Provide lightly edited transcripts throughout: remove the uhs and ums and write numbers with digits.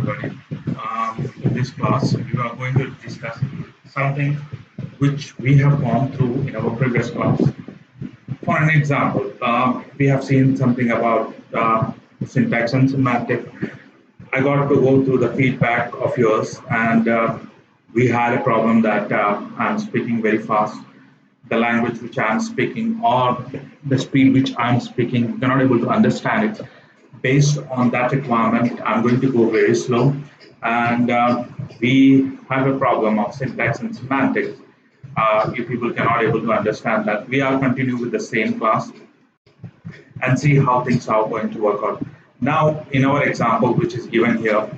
everybody. In this class, we are going to discuss something which we have gone through in our previous class. For an example, we have seen something about syntax and semantic. I got to go through the feedback of yours, and we had a problem that I'm speaking very fast. The language which I'm speaking or the speed which I'm speaking, you're not able to understand it. Based on that requirement, I'm going to go very slow. And we have a problem of syntax and semantics. You people cannot able to understand that. We are continue with the same class and see how things are going to work out. Now, in our example, which is given here,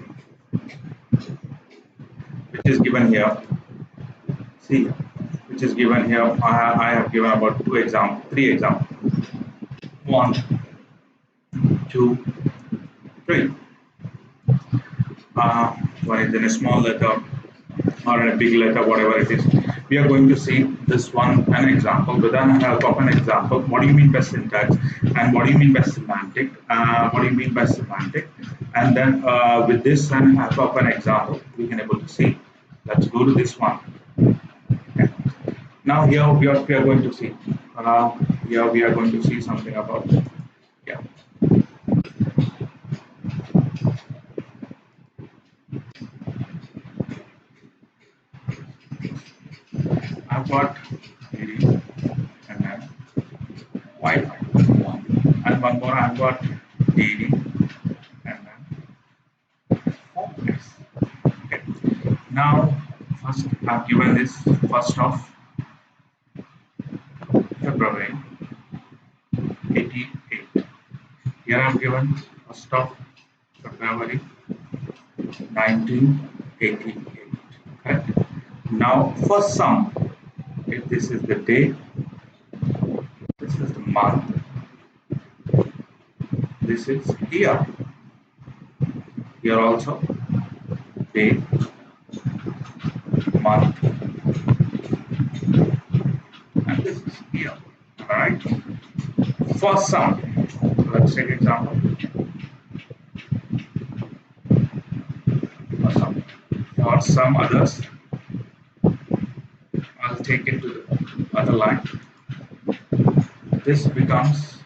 see, which is given here, I have given about three examples. 1, 2, 3. One is in a small letter or in a big letter, whatever it is. We are going to see this one an example. With the help of an example, what do you mean by syntax and what do you mean by semantic? What do you mean by semantic? And then with this and help of an example, we can able to see. Let's go to this one. Okay. Now here we are going to see. Here we are going to see something about. Yeah. I've got PD and then Wi-Fi. And one more I've got DD and then focus. Okay. Now first I've given this 1st of February 88. Here I've given 1st of February 1988. Correct. Now first sum. If this is the day, this is the month, this is year. Here also day, month, and this is year. Alright. First sum. Let's take example. For some others, I'll take it to the other line. This becomes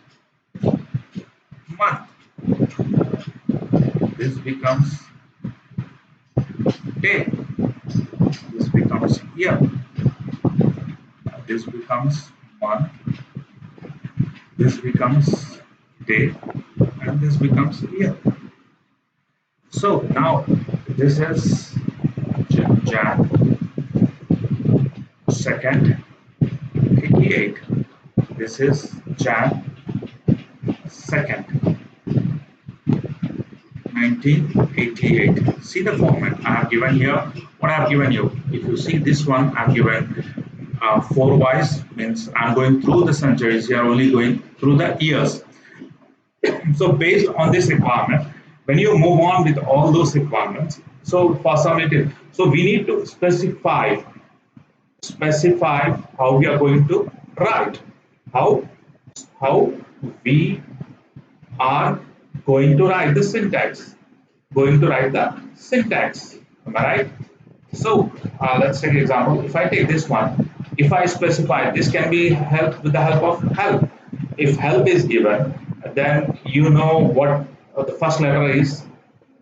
month. This becomes day. This becomes year. This becomes month. This becomes day. And this becomes year. So now this is Jan 2nd 88. This is Jan 2nd 1988. See the format I have given here. What I have given you, if you see this one, I have given 4 wise, means I'm going through the centuries here, only going through the years. So based on this requirement, when you move on with all those requirements, so for summative, so we need to specify how we are going to write, how we are going to write the syntax, am I right? So let's take an example. If I take this one, if I specify, this can be helped with the help of help. If help is given, then you know what the first letter is.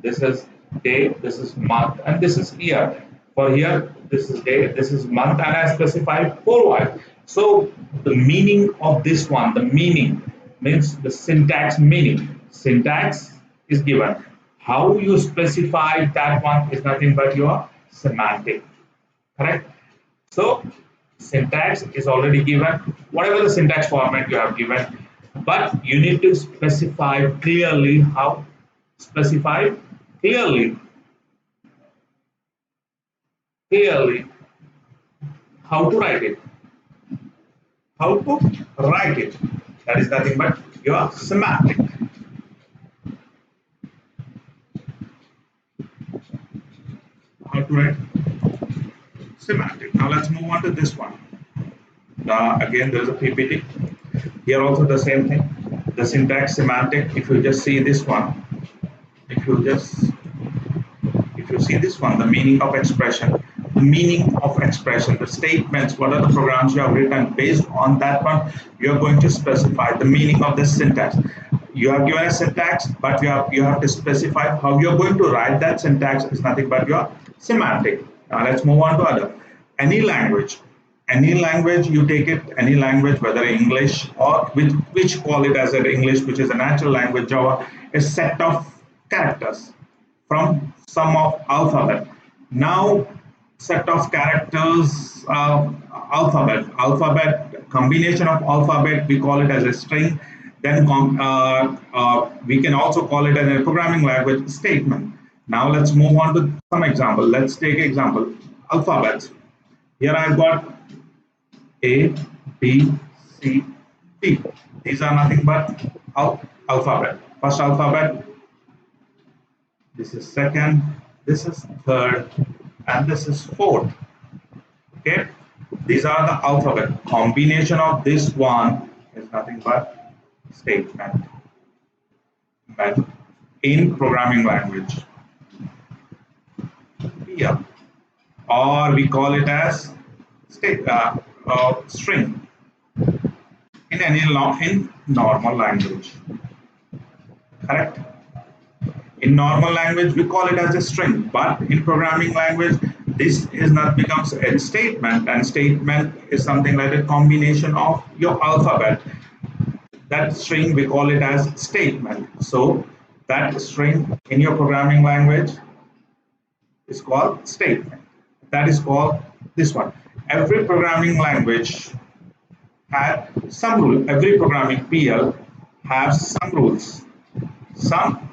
This is day, this is month, and this is year. For here, this is day, this is month, and I specified 4 while. So the meaning of this one, the meaning means the syntax meaning. Syntax is given. How you specify that one is nothing but your semantic. Correct? So syntax is already given, whatever the syntax format you have given, but you need to specify clearly how. Specify clearly how to write it. How to write it. That is nothing but your semantic. How to write semantic. Now let's move on to this one. Again, there is a PPT. Here also the same thing. The syntax semantic. If you just see this one, if you just if you see this one, the meaning of expression, the meaning of expression, the statements, what are the programs you have written, based on that one, you are going to specify the meaning of the syntax. You have given a syntax, but you have to specify how you're going to write that syntax is nothing but your semantic. Now let's move on to other. Any language, you take it, any language, whether English or which call it as an English, which is a natural language, Java, a set of characters from sum of alphabet. Now set of characters, alphabet combination of alphabet, we call it as a string. Then we can also call it as a programming language statement. Now let's move on to some example. Let's take example alphabets. Here I've got A, B, C, D. These are nothing but alphabet. First alphabet, this is second, this is third, and this is fourth. Okay, these are the alphabet. Combination of this one is nothing but statement. But in programming language, here, or we call it as string in normal language. Correct. In normal language, we call it as a string, but in programming language, this is not becomes a statement, and statement is something like a combination of your alphabet. That string we call it as statement. So that string in your programming language is called statement. That is called this one. Every programming language had some rule. Every programming PL has some rules. Some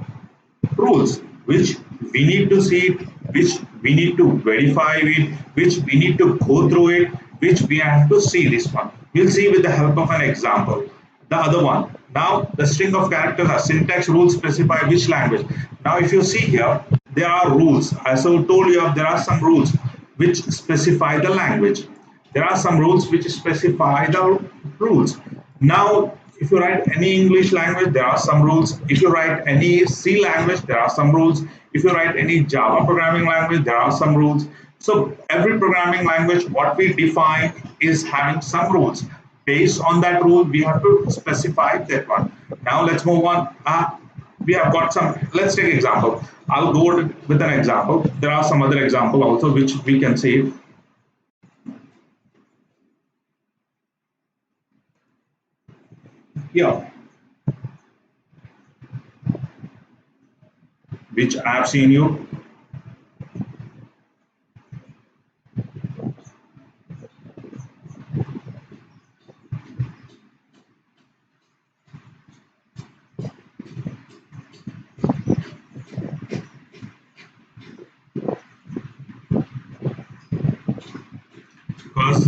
rules which we need to see, which we need to verify it, which we need to go through it, which we have to see this one. We'll see with the help of an example. The other one. Now the string of characters are syntax rules specify which language. Now if you see here, there are rules. As I told you, there are some rules which specify the language. There are some rules which specify the rules. Now if you write any English language, there are some rules. If you write any C language, there are some rules. If you write any Java programming language, there are some rules. So every programming language, what we define is having some rules. Based on that rule, we have to specify that one. Now let's move on. We have got some, let's take example. I'll go with an example. There are some other example also which we can see. Here, which I have seen you. Because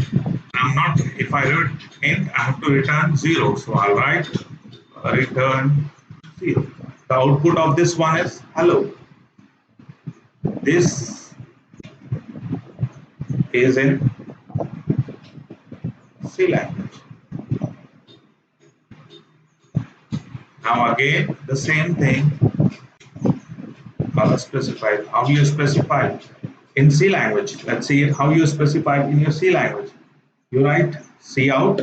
I'm not, if I write int, I have to return 0. So I'll write return 0. The output of this one is hello. This is in C language. Now again, the same thing. I'll specify how you specify in C language. Let's see how you specify in your C language. You write C out.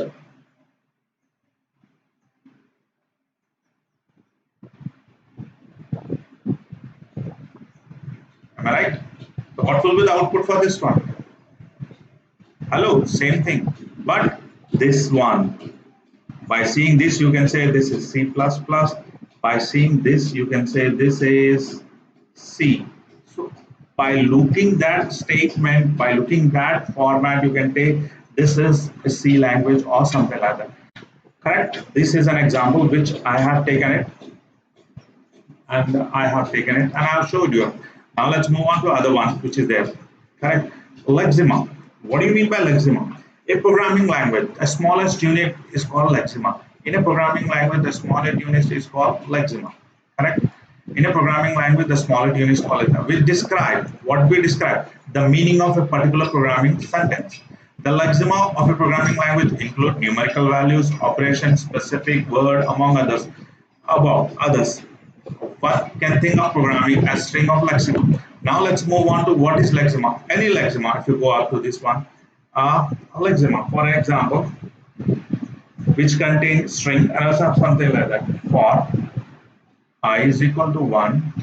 Am I right? So what will be the output for this one? Hello, same thing. But this one, by seeing this, you can say this is C++. By seeing this, you can say this is C. So by looking that statement, by looking that format, you can take this is a C language or something like that. Correct? This is an example which I have taken it. And I have taken it and I have showed you. Now let's move on to other one which is there. Correct? Lexema. What do you mean by Lexema? A programming language, the smallest unit is called Lexema. In a programming language, the smallest unit is called Lexema. Correct? In a programming language, the smallest unit is called Lexema. We describe what we describe the meaning of a particular programming sentence. The lexema of a programming language include numerical values, operations, specific word, among others. About others. One can think of programming as string of lexema. Now let's move on to what is lexema. Any lexema, if you go up to this one, lexema, for example, which contains string, and also have something like that. For I is equal to 1,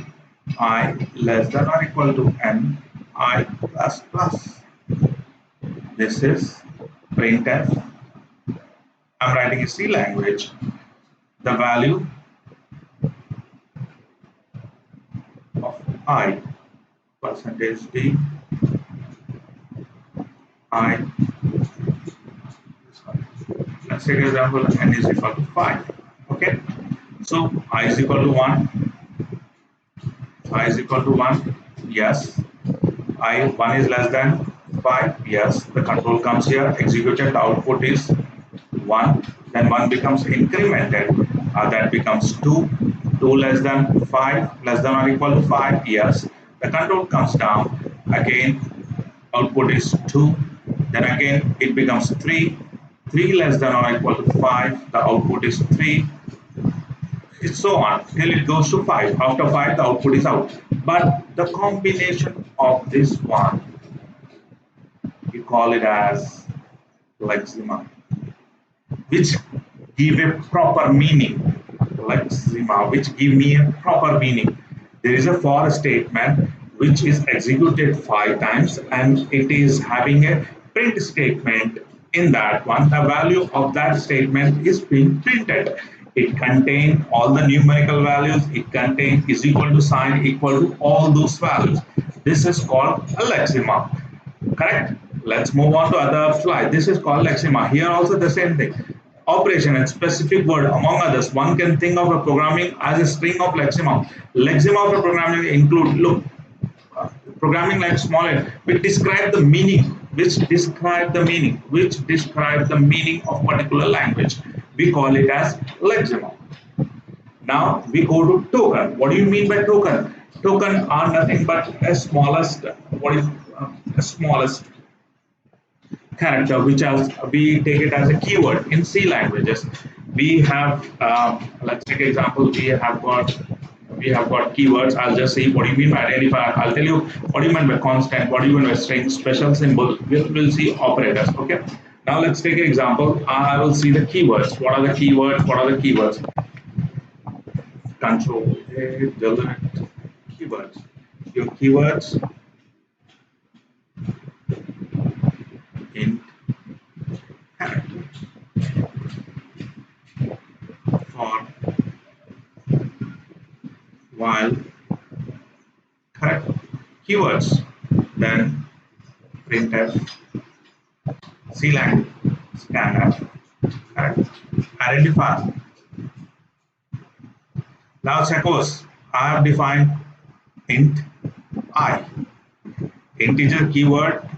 I less than or equal to n, I plus plus. This is printf. I'm writing a C language. The value of I percentage d I, let's take example n is equal to 5. Okay, so I is equal to 1, I is equal to 1, yes. I 1 is less than 5, yes. The control comes here, executed, the output is 1, then 1 becomes incremented, that becomes 2, 2 less than 5, less than or equal to 5, yes. The control comes down, again output is 2, then again it becomes 3, 3 less than or equal to 5, the output is 3, so on till it goes to 5. After 5 the output is out. But the combination of this one, we call it as lexema, which give a proper meaning. Lexema, which give me a proper meaning. There is a for statement which is executed 5 times and it is having a print statement. In that one, the value of that statement is being printed. It contains all the numerical values, it contains is equal to sign equal to all those values. This is called a lexema. Correct? Let's move on to other slide. This is called lexema. Here also the same thing. Operation and specific word, among others. One can think of a programming as a string of lexema. Lexema of a programming include, look, programming like small n, which describe the meaning, which describe the meaning of particular language. We call it as lexema. Now we go to token. What do you mean by token? Token are nothing but a smallest, what is a smallest character, which as we take it as a keyword in C languages. We have, let's take an example. We have got keywords. I'll just say what do you mean by identifier. I'll tell you what do you mean by constant, what do you mean by string, special symbol. We'll see operators. Okay. Now let's take an example. I will see the keywords. What are the keywords? What are the keywords? Control A, delete keywords. Your keywords in character for while correct keywords, then printf, C language, scanf, correct identifier. Now suppose I have defined int I, integer keyword,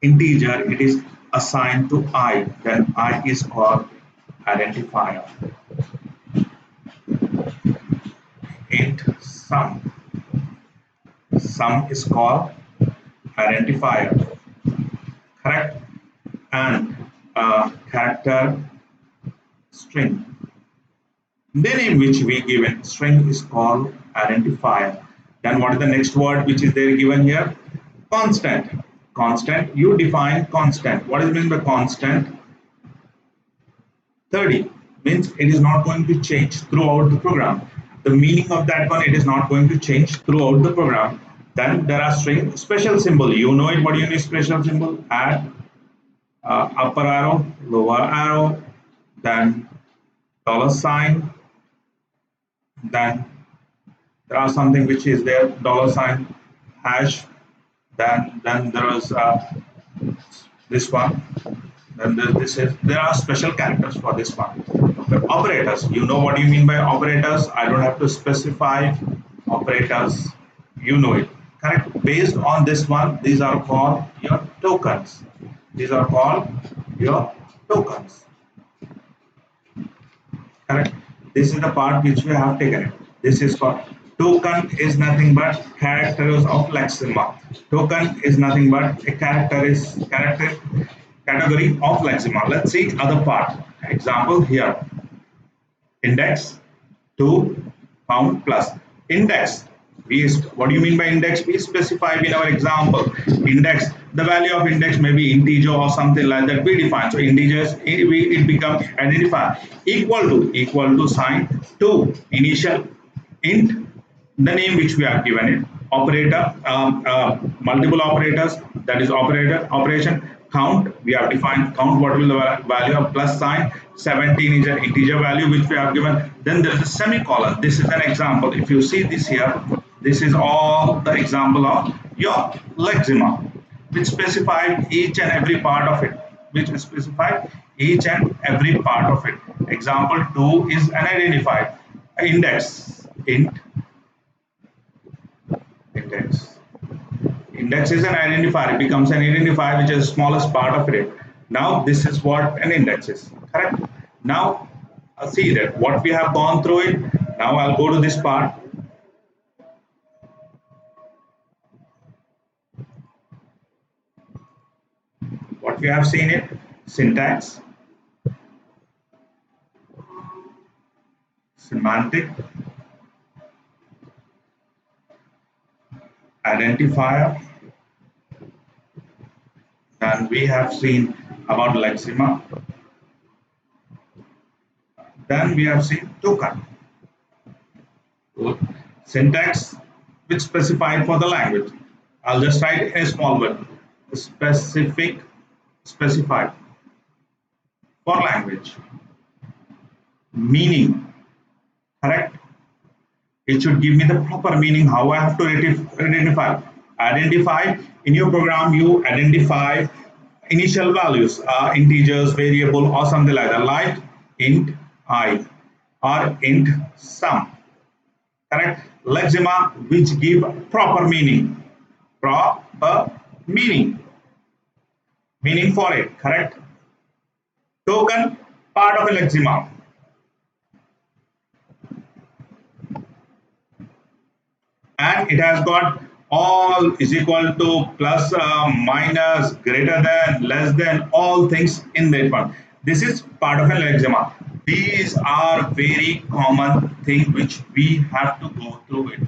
integer, it is assigned to I, then I is called identifier. Int sum is called identifier, correct, and character string, the name which we given string is called identifier. Then what is the next word which is there given here? Constant. Constant, you define constant. What is meant by constant? 30 means it is not going to change throughout the program. The meaning of that one, it is not going to change throughout the program. Then there are string special symbol. You know it. What do you need special symbol? Add upper arrow, lower arrow, then dollar sign. Then there are something which is there, dollar sign, hash. Then there is this one. Then there are special characters for this one. Okay. Operators. You know what you mean by operators. I don't have to specify operators. You know it. Correct. Based on this one, these are called your tokens. These are called your tokens. Correct. This is the part which we have taken. This is called token is nothing but characters of lexema. Token is nothing but a category of lexema. Let's see other part. Example here. Index to count plus. Index. What do you mean by index? We specify in our example. Index, the value of index may be integer or something like that. We define. So integers, it becomes identifier. Equal to sign to initial int, the name which we are given it, operator, multiple operators, that is operation, count, we have defined count, what will the value of plus sign, 17 is an integer value which we have given, then there is a semicolon. This is an example. If you see this here, this is all the example of your Lexema, which specify each and every part of it, example 2 is an identifier, index, index. Index is an identifier. It becomes an identifier which is the smallest part of it. Now this is what an index is. Correct? Now see that what we have gone through it. Now I'll go to this part. What we have seen it, syntax, semantic, identifier, and we have seen about Lexema. Then we have seen token. Syntax which specified for the language. I'll just write a small word. Specified for language. Meaning, correct? It should give me the proper meaning how I have to identify. Identify in your program, you identify initial values, integers, variable, or something like that, like int I or int sum. Correct? Lexema which give proper meaning. Meaning for it. Correct? Token part of a Lexema. And it has got all is equal to plus minus greater than less than all things in that one. This is part of a Lexema. These are very common thing which we have to go through it.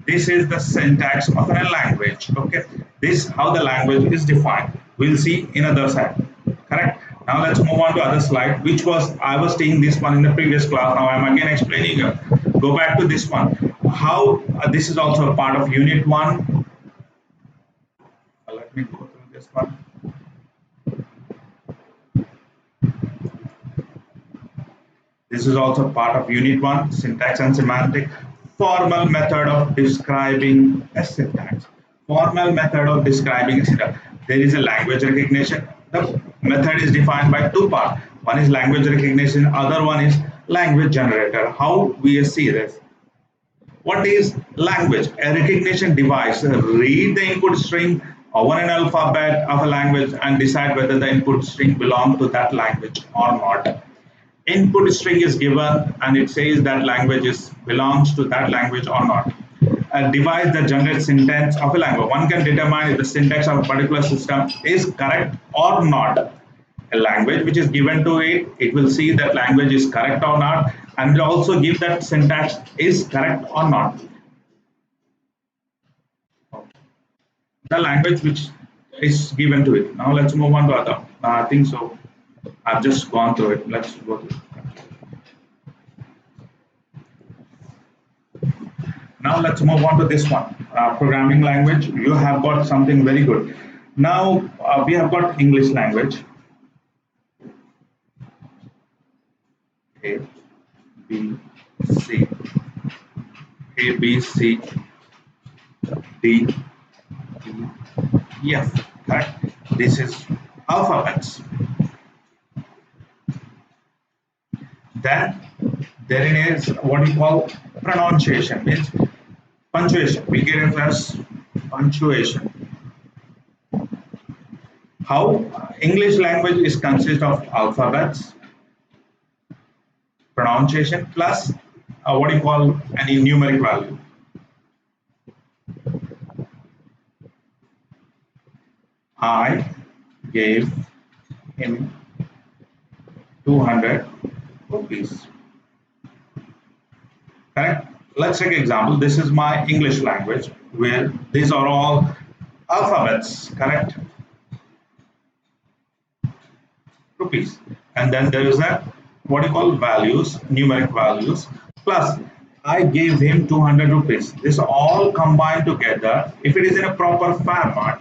This is the syntax of a language. Okay, this how the language is defined. We'll see in other side. Correct. Now let's move on to other slide, which was I was taking this one in the previous class. Now I'm again explaining it. Go back to this one. How this is also a part of unit 1. Let me go through this one. This is also part of unit 1, syntax and semantic. Formal method of describing a syntax. Formal method of describing a syntax. There is a language recognition. The method is defined by two parts. One is language recognition, other one is language generator. How we see this? What is language? A recognition device. Read the input string over an alphabet of a language and decide whether the input string belongs to that language or not. Input string is given and it says that belongs to that language or not. A device that generates syntax of a language. One can determine if the syntax of a particular system is correct or not. A language which is given to it, it will see that language is correct or not, and also give that syntax is correct or not. The language which is given to it. Now let's move on to other. I think so. I've just gone through it. Let's go through it. Now let's move on to this one. Programming language. You have got something very good. Now we have got English language. A, B, C, A, B, C, D, E, F. Correct? This is alphabets. Then there is what we call pronunciation, means punctuation. We get it as punctuation. How English language is consist of alphabets, pronunciation plus what do you call any numeric value. I gave him 200 rupees. Correct? let's take an example. This is my English language where these are all alphabets, correct? Rupees. And then there is a what you call values, numeric values, plus I gave him 200 rupees. This all combined together, if it is in a proper format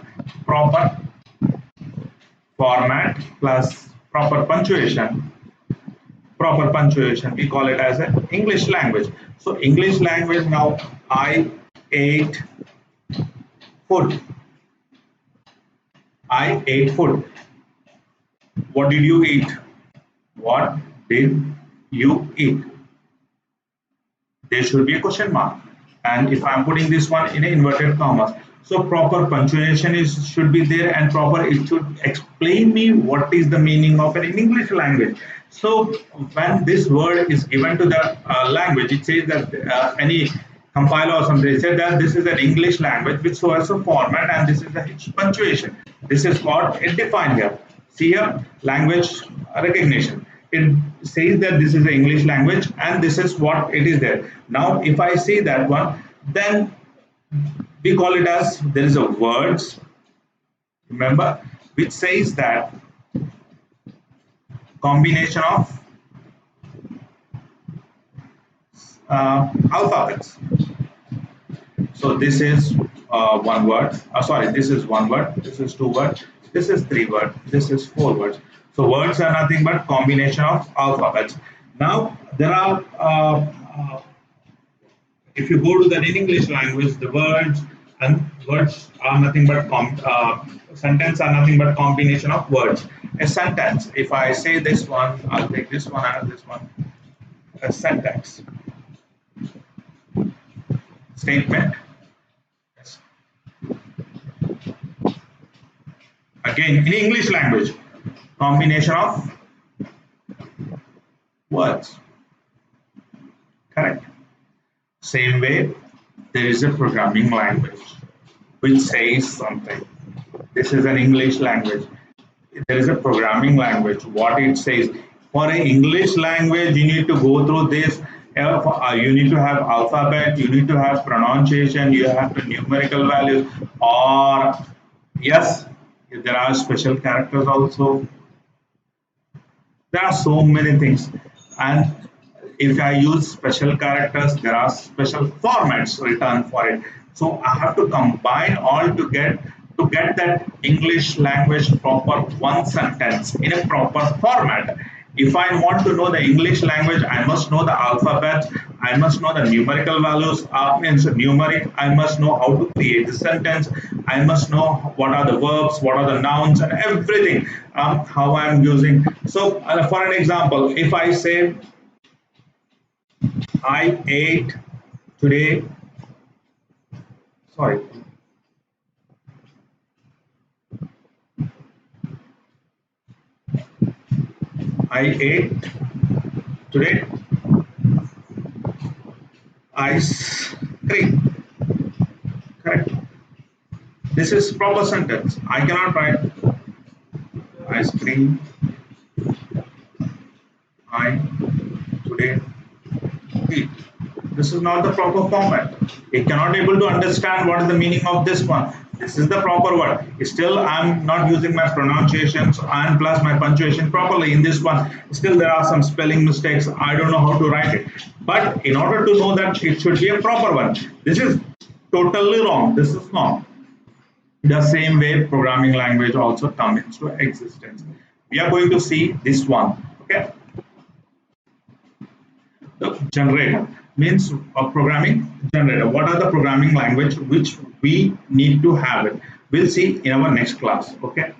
plus proper punctuation, we call it as an English language. So English language now, I ate food. I ate food. What did you eat? What did you eat? There should be a question mark. And if I'm putting this one in inverted commas, so proper punctuation is should be there, and proper it should explain me what is the meaning of it in English language. So when this word is given to the language, it says that any compiler or something said that this is an English language which shows a format and this is the punctuation. This is what it defined here. See here, language recognition. It says that this is the English language and this is what it is there. Now, if I see that one, then we call it as there is a words, remember, which says that combination of alphabets. So this is one word. Sorry, this is one word. This is two words. This is three words. This is four words. So words are nothing but combination of alphabets. Now there are, if you go to the English language, the words are nothing but sentence are nothing but combination of words. A sentence. If I say this one, I'll take this one and this one. A sentence. Statement. Yes. Again, in English language, combination of words. Correct. Same way, there is a programming language which says something. This is an English language. There is a programming language. What it says. For an English language, you need to go through this. You need to have alphabet, you need to have pronunciation, you have to numerical values, or yes, there are special characters also. There are so many things, and if I use special characters, there are special formats written for it. So I have to combine all to get that English language proper one sentence in a proper format. If I want to know the English language, I must know the alphabet, I must know the numerical values, means numeric, I must know how to create the sentence, I must know what are the verbs, what are the nouns, and everything, how I'm using. So, for an example, if I say, I ate today, sorry, I ate today ice cream. Correct. This is proper sentence. I cannot write ice cream. I today eat. This is not the proper format. It cannot able to understand what is the meaning of this one. This is the proper word. Still, I'm not using my pronunciations and plus my punctuation properly in this one. Still, there are some spelling mistakes. I don't know how to write it. But in order to know that it should be a proper one, this is totally wrong. This is not. The same way programming language also come into existence. We are going to see this one. Okay. The generator means a programming generator. What are the programming language which we need to have it? We'll see in our next class. Okay.